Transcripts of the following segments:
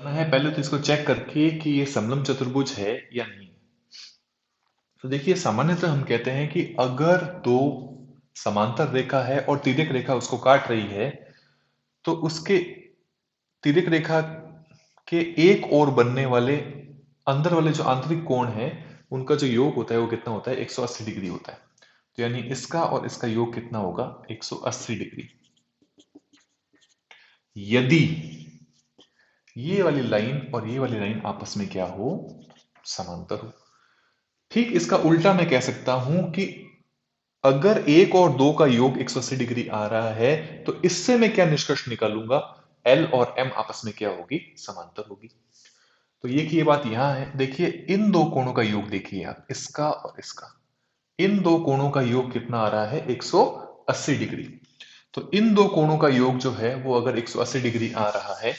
करना है पहले तो इसको चेक करके कि ये समलंब चतुर्भुज है या नहीं। तो देखिए सामान्यतः हम कहते हैं कि अगर दो समांतर रेखा है और तिर्यक रेखा उसको काट रही है तो उसके तिर्यक रेखा के एक ओर बनने वाले अंदर वाले जो आंतरिक कोण है उनका जो योग होता है वो कितना होता है 180 डिग्री होता है। तो यानी इसका और इसका योग कितना होगा 180 डिग्री। यदि ये वाली लाइन और ये वाली लाइन आपस में क्या हो समांतर हो। ठीक इसका उल्टा मैं कह सकता हूं कि अगर एक और दो का योग 180 डिग्री आ रहा है तो इससे मैं क्या निष्कर्ष निकालूंगा L और M आपस में क्या होगी समांतर होगी। तो ये की ये बात यहां है। देखिए इन दो कोणों का योग देखिए आप इसका और इसका, इन दो कोणों का योग कितना आ रहा है 180 डिग्री। तो इन दो कोणों का योग जो है वो अगर 180 डिग्री आ रहा है,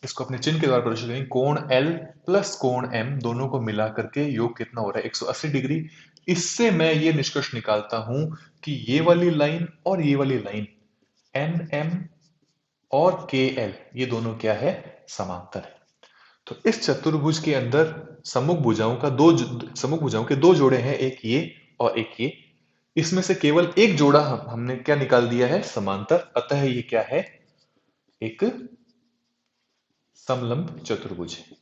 इसको अपने चिन्ह के द्वारा प्रदर्शित करेंगे, कोण L प्लस कोण M दोनों को मिला करके योग कितना हो रहा है 180 डिग्री। इससे मैं ये निष्कर्ष निकालता हूं कि ये वाली लाइन और ये वाली लाइन NM और KL ये दोनों क्या है समांतर है। तो इस चतुर्भुज के अंदर सम्मुख भुजाओं के दो जोड़े हैं, एक ये और एक ये। इसमें से केवल एक जोड़ा हमने क्या निकाल दिया है समांतर, अतः ये क्या है एक समलंब चतुर्भुज है।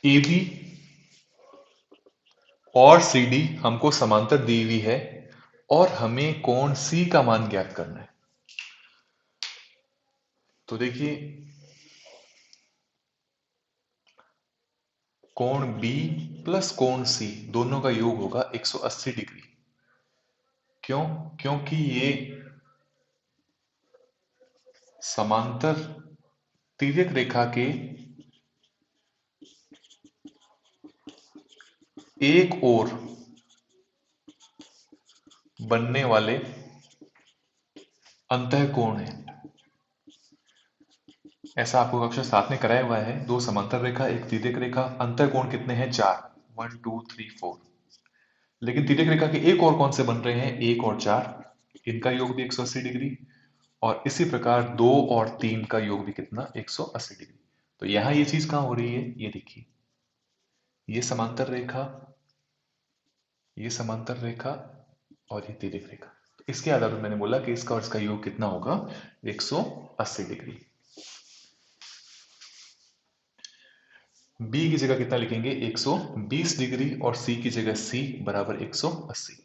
AB और CD हमको समांतर दी हुई है और हमें कोण C का मान ज्ञात करना है। तो देखिए कोण B प्लस कोण C दोनों का योग होगा 180 डिग्री। क्यों? क्योंकि ये समांतर तिर्यक रेखा के एक ओर बनने वाले अंतःकोण है। ऐसा आपको कक्षा 7 में कराया हुआ है। दो समांतर रेखा एक तिर्यक रेखा, अंतःकोण कितने हैं 4, 1 2 3 4। लेकिन तिर्यक रेखा के एक और कौन से बन रहे हैं 1 और 4, इनका योग भी 180 डिग्री। और इसी प्रकार 2 और 3 का योग भी कितना 180 डिग्री। तो यहां ये चीज कहां हो रही है, ये देखिए ये समांतर रेखा, ये समांतर रेखा और ये तिर्यक रेखा। तो इसके आधार पर मैंने बोला कि इसका और इसका योग कितना होगा 180 डिग्री। B की जगह कितना लिखेंगे 120 डिग्री और C की जगह C बराबर 180।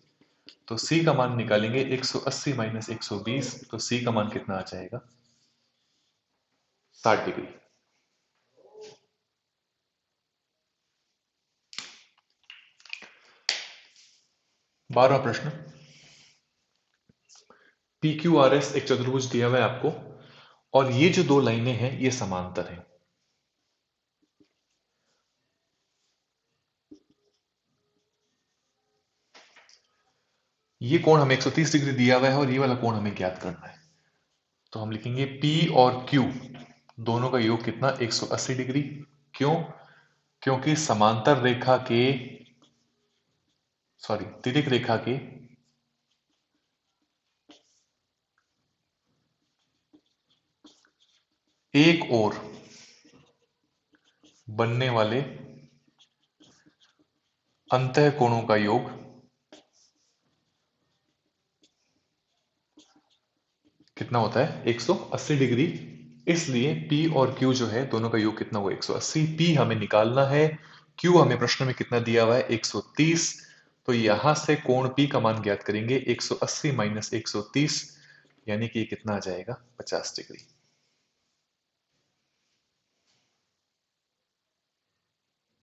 तो C का मान निकालेंगे 180 माइनस 120, तो C का मान कितना आ जाएगा 60 डिग्री। 12वां प्रश्न, PQRS एक चतुर्भुज दिया हुआ है आपको और ये जो दो लाइनें हैं ये समांतर हैं। ये कोण हमें 130 डिग्री दिया हुआ है और ये वाला कोण हमें ज्ञात करना है। तो हम लिखेंगे P और Q दोनों का योग कितना 180 डिग्री। क्यों? क्योंकि समांतर रेखा के तिर्यक रेखा के एक ओर बनने वाले अंतःकोणों का योग कितना होता है 180 डिग्री। इसलिए P और Q जो है दोनों का योग कितना हुआ 180। P हमें निकालना है, Q हमें प्रश्न में कितना दिया हुआ है 130। तो यहां से कोण P का मान ज्ञात करेंगे 180 माइनस 130, यानी कि कितना आ जाएगा 50 डिग्री।